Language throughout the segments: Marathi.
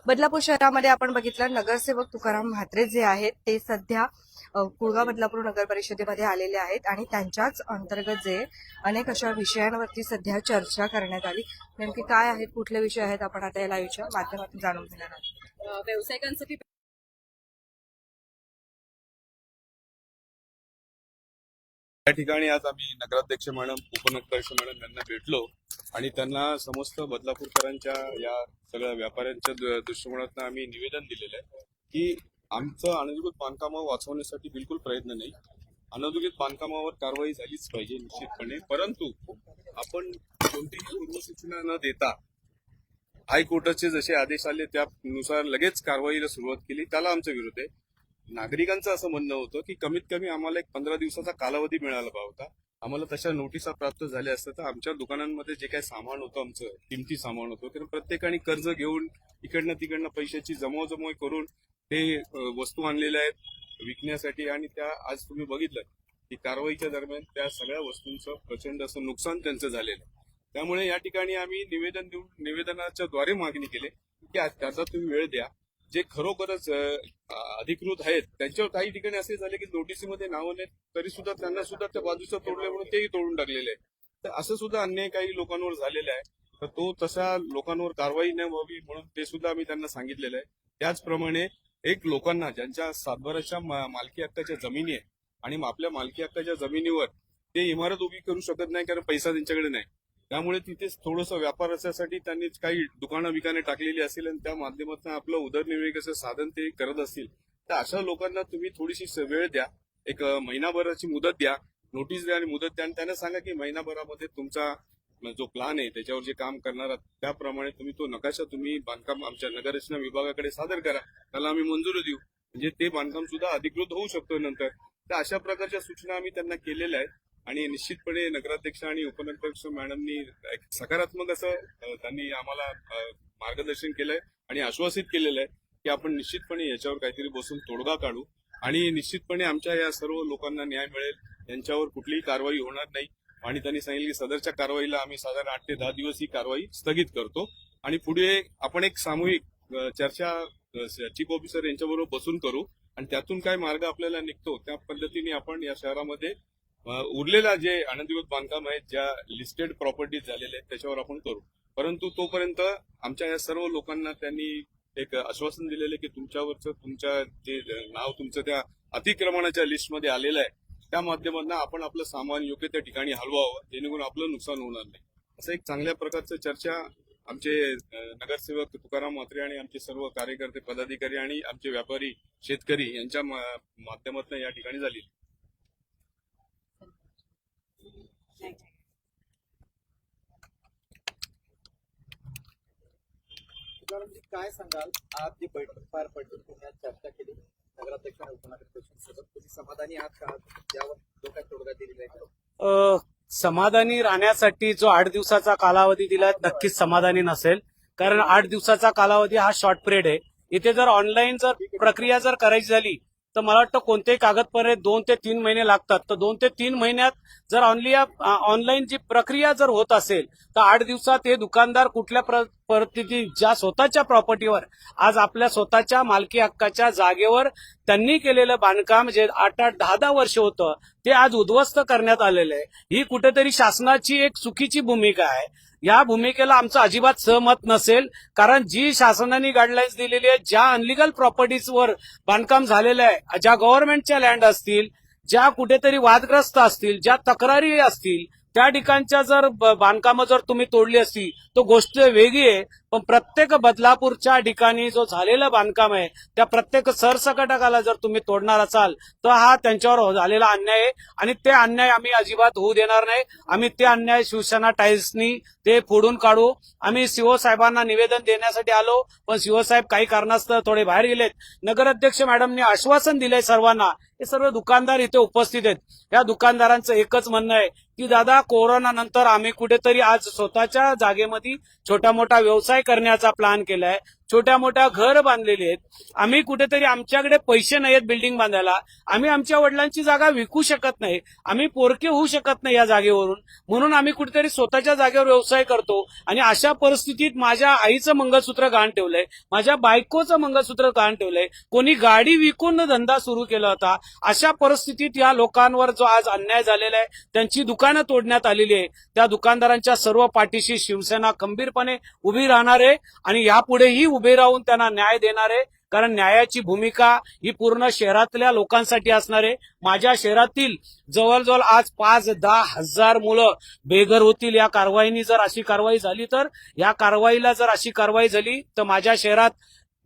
बदलापूर शहरामध्ये आपण बघितलं नगरसेवक तुकाराम म्हात्रे जे आहेत ते सध्या कुळगाव बदलापूर नगर परिषदेमध्ये आलेले आहेत आणि त्यांच्याच अंतर्गत जे अनेक अशा विषयांवरती सध्या चर्चा करण्यात आली. नेमके काय आहेत, कुठले विषय आहेत, आपण आता या लाईव्हच्या माध्यमातून जाणून घेणार आहोत. व्यावसायिकांसाठी या ठिकाणी आज आम्ही नगराध्यक्ष मॅडम, उपनगराध्यक्ष मॅडम यांना भेटलो आणि त्यांना समस्त बदलापूरकरांच्या या सगळ्या व्यापाऱ्यांच्या दृष्टिकोनातून आम्ही निवेदन दिलेलं आहे की आमचं अनधिकृत बांधकामं वाचवण्यासाठी बिलकुल प्रयत्न नाही. अनधिकृत बांधकामावर कारवाई झालीच पाहिजे निश्चितपणे, परंतु आपण कोणतीही पूर्वसूचना न देता हायकोर्टाचे जसे आदेश आले त्यानुसार लगेच कारवाईला सुरुवात केली, त्याला आमचा विरोध आहे. नागरिकांचं असं म्हणणं होतं की कमीत कमी आम्हाला एक 15 दिवसाचा कालावधी मिळाला होता. आम्हाला तशा नोटिसा प्राप्त झाल्या असत्या तर आमच्या दुकानांमध्ये जे काही सामान होतं, आमचं किमती सामान होतं, कारण प्रत्येकाने कर्ज घेऊन इकडनं तिकडनं पैशाची जमवजमव करून ते वस्तू आणलेल्या आहेत विकण्यासाठी आणि त्या आज तुम्ही बघितलं की कारवाईच्या दरम्यान त्या सगळ्या वस्तूंचं प्रचंड असं नुकसान त्यांचं झालेलं आहे. त्यामुळे या ठिकाणी आम्ही निवेदनाच्या द्वारे मागणी केली की त्याचा तुम्ही वेळ द्या. जे खरोखरच अधिकृत आहेत त्यांच्यावर काही ठिकाणी असे झाले की नोटिसीमध्ये नावं नाहीत तरी सुद्धा त्यांना सुद्धा त्या बाजूचं तोडलं म्हणून तेही तोडून टाकलेले आहे. तर असं सुद्धा अन्याय काही लोकांवर झालेला आहे. तर तो तशा लोकांवर कारवाई न व्हावी म्हणून ते सुद्धा आम्ही त्यांना सांगितलेलं आहे. त्याचप्रमाणे एक लोकांना ज्यांच्या सातबाराच्या मालकी हक्काच्या जमिनी आहे आणि आपल्या मालकी हक्काच्या जमिनीवर ते इमारत उभी करू शकत नाही कारण पैसा त्यांच्याकडे नाही. त्यामुळे तिथेच थोडंसं व्यापार असण्यासाठी त्यांनी काही दुकानं विकाने टाकलेली असेल आणि त्या माध्यमातून आपलं उदरनिर्वाहाचं साधन ते करत असतील तर अशा लोकांना तुम्ही थोडीशी वेळ द्या, एक महिनाभराची मुदत द्या, नोटीस द्या आणि मुदत द्या आणि त्यांना सांगा की महिनाभरामध्ये तुमचा जो प्लान आहे त्याच्यावर जे काम करणार आहात त्याप्रमाणे तुम्ही तो नकाशा तुम्ही बांधकाम आमच्या नगररचना विभागाकडे सादर करा, त्याला आम्ही मंजुरी देऊ, म्हणजे ते बांधकाम सुद्धा अधिकृत होऊ शकतो नंतर. तर अशा प्रकारच्या सूचना आम्ही त्यांना केलेल्या आहेत आणि निश्चितपणे नगराध्यक्ष आणि उपनगराध्यक्ष मॅडमनी एक सकारात्मक असं त्यांनी आम्हाला मार्गदर्शन केलंय आणि आश्वासित केलेलं आहे की आपण निश्चितपणे याच्यावर काहीतरी बसून तोडगा काढू आणि निश्चितपणे आमच्या या सर्व लोकांना न्याय मिळेल, यांच्यावर कुठलीही कारवाई होणार नाही. आणि त्यांनी सांगितलं की सदरच्या कारवाईला आम्ही साधारण 8 ते 10 दिवस ही कारवाई स्थगित करतो आणि पुढे आपण एक सामूहिक चर्चा चीफ ऑफिसर यांच्याबरोबर बसून करू आणि त्यातून काय मार्ग आपल्याला निघतो त्या पद्धतीने आपण या शहरामध्ये उरलेला जे अनधिकृत बांधकाम आहेत, ज्या लिस्टेड प्रॉपर्टीज झालेल्या आहेत त्याच्यावर आपण करू. परंतु तोपर्यंत आमच्या या सर्व लोकांना त्यांनी एक आश्वासन दिलेलं की तुमच्या जे नाव तुमचं त्या अतिक्रमणाच्या लिस्टमध्ये आलेलं आहे त्या माध्यमातून आपण आपलं सामान योग्य त्या ठिकाणी हलवावं जेणेकरून आपलं नुकसान होणार नाही. असं एक चांगल्या प्रकारचं चर्चा आमचे नगरसेवक तुकाराम म्हात्रे आणि आमचे सर्व कार्यकर्ते, पदाधिकारी आणि आमचे व्यापारी, शेतकरी यांच्या माध्यमातून या ठिकाणी झाली. काय सांगाल, आज जी बैठक पार पडली पुण्यात चर्चा केली नगराध्यक्ष आणि उपनगराध्यक्षांसोबत, तुम्ही समाधानी आहात का? यावर जो काय तोडगा दिलेला आहे समाधानी राहण्यासाठी जो 8 दिवसाचा कालावधी दिला नक्कीच समाधानी नसेल, कारण 8 दिवसाचा कालावधी हा शॉर्ट पिरियड आहे. इथे जर ऑनलाईन जर प्रक्रिया जर करायची झाली तर मला वाटतं कोणतेही कागदपत्रे 2 ते 3 महिने लागतात. तर 2 ते 3 महिन्यात जर ऑनलाईन जी प्रक्रिया जर होत असेल तर 8 दिवसात हे दुकानदार कुठल्या परिस्थितीत ज्या स्वतःच्या प्रॉपर्टीवर आज आपल्या स्वतःच्या मालकी हक्काच्या जागेवर त्यांनी केलेलं बांधकाम जे 8-8, 10-10 वर्ष होतं ते आज उद्ध्वस्त करण्यात आलेलं आहे. ही कुठेतरी शासनाची एक चुकीची भूमिका आहे. या भूमिकेला आमचं अजिबात सहमत नसेल, कारण जी शासनाने गाईडलाईन्स दिलेली आहे, ज्या अनलिगल प्रॉपर्टीजवर बांधकाम झालेलं आहे, ज्या गव्हर्नमेंटच्या लँड असतील, ज्या कुठेतरी वादग्रस्त असतील, ज्या तक्रारी असतील, त्या ठिकाणच्या जर बांधकामं जर तुम्ही तोडली असती तो गोष्ट वेगळी आहे. पण प्रत्येक बदलापूरच्या ठिकाणी जो झालेलं बांधकाम आहे त्या प्रत्येक सरसकटाला जर तुम्ही तोडणार असाल तर हा त्यांच्यावर झालेला अन्याय आहे आणि ते अन्याय आम्ही अजिबात होऊ देणार नाही. आम्ही ते अन्याय शिवसेना टाईल्सनी ते फोडून काढू. आम्ही सीओ साहेबांना निवेदन देण्यासाठी आलो, पण सीओ साहेब काही कारणास्तव थोडे बाहेर गेलेत. नगराध्यक्ष मॅडमने आश्वासन दिलंय सर्वांना. हे सर्व दुकानदार इथे उपस्थित आहेत. या दुकानदारांचं एकच म्हणणं आहे की दादा, कोरोना नंतर आम्ही कुठेतरी आज स्वतःच्या जागेमध्ये छोटा मोठा व्यवसाय करण्याचा प्लॅन केलाय. छोट्या मोठ्या घर बांधलेली आहेत. आम्ही कुठेतरी आमच्याकडे पैसे नाहीत बिल्डिंग बांधायला, आम्ही आमच्या वडिलांची जागा विकू शकत नाही, आम्ही पोरके होऊ शकत नाही या जागेवरून, म्हणून आम्ही कुठेतरी स्वतःच्या जागेवर व्यवसाय करतो. आणि अशा परिस्थितीत माझ्या आईचं मंगळसूत्र गहाण ठेवलंय, माझ्या बायकोचं मंगळसूत्र गहाण ठेवलंय, कोणी गाडी विकून धंदा सुरू केला होता. अशा परिस्थितीत या लोकांवर जो आज अन्याय झालेला आहे, त्यांची दुकानं तोडण्यात आलेली आहे, त्या दुकानदारांच्या सर्व पाठीशी शिवसेना खंबीरपणे उभी राहणार आहे आणि यापुढेही उभे राहून त्यांना न्याय देणार आहे. कारण न्यायाची भूमिका ही पूर्ण शहरातल्या लोकांसाठी असणार आहे. माझ्या शहरातील जवळजवळ आज 5-10 हजार मुलं बेघर होतील या कारवाईनी. जर अशी कारवाई झाली तर, या कारवाईला जर अशी कारवाई झाली तर माझ्या शहरात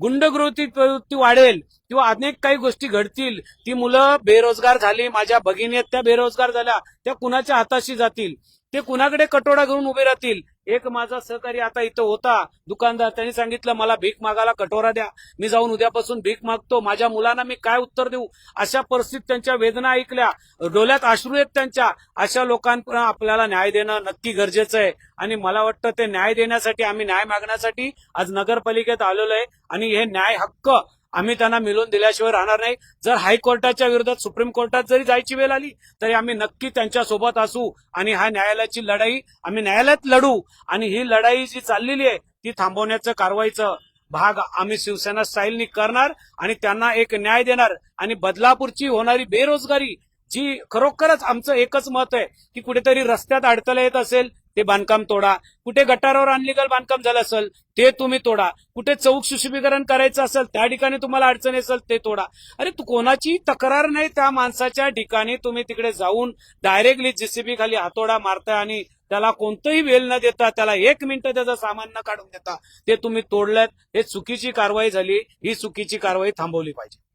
गुंडगिरी प्रवृत्ती वाढेल किंवा अनेक काही गोष्टी घडतील. ती मुलं बेरोजगार झाली, माझ्या भगिनी आहेत त्या बेरोजगार झाल्या, त्या कुणाच्या हाताशी जातील, ते कुणाकडे कटोरा घेऊन उभे राहतील. एक माझा सहकारी आता इथं होता दुकानदार, त्यांनी सांगितलं मला भीक मागायला कटोरा द्या, मी जाऊन उद्यापासून भीक मागतो, माझ्या मुलांना मी काय उत्तर देऊ. अशा परिस्थितीत त्यांच्या वेदना ऐकल्या, डोळ्यात अश्रू आहेत त्यांच्या. अशा लोकांना आपल्याला न्याय देणं नक्की गरजेचं आहे. आणि मला वाटतं ते न्याय देण्यासाठी, आम्ही न्याय मागण्यासाठी आज नगरपालिकेत आलेलो आहे. आणि हे न्याय हक्क आम्ही त्यांना मिळवून दिल्याशिवाय राहणार नाही. जर हायकोर्टाच्या विरोधात सुप्रीम कोर्टात जरी जायची वेळ आली तरी आम्ही नक्की त्यांच्या सोबत असू आणि हा न्यायालयाची लढाई आम्ही न्यायालयात लढू. आणि ही लढाई जी चाललेली आहे ती थांबवण्याचं कारवाईचं भाग आम्ही शिवसेना स्टाईलनी करणार आणि त्यांना एक न्याय देणार. आणि बदलापूरची होणारी बेरोजगारी जी खरोखरच आमचं एकच मत आहे की कुठेतरी रस्त्यात अडथळा येत असेल ते बांधकाम तोडा, कुठे गटारावर अनलिगल बांधकाम झालं असेल ते तुम्ही तोडा, कुठे चौक सुशोभीकरण करायचं असेल त्या ठिकाणी तुम्हाला अडचण असेल ते तोडा. अरे तू कोणाची तक्रार नाही त्या माणसाच्या ठिकाणी तुम्ही तिकडे जाऊन डायरेक्टली जेसीबी खाली हातोडा मारताय आणि त्याला कोणतंही वेळ न देता, त्याला 1 मिनिट त्याचं सामान न काढून देता ते तुम्ही तोडल्यात. हे चुकीची कारवाई झाली, ही चुकीची कारवाई थांबवली पाहिजे.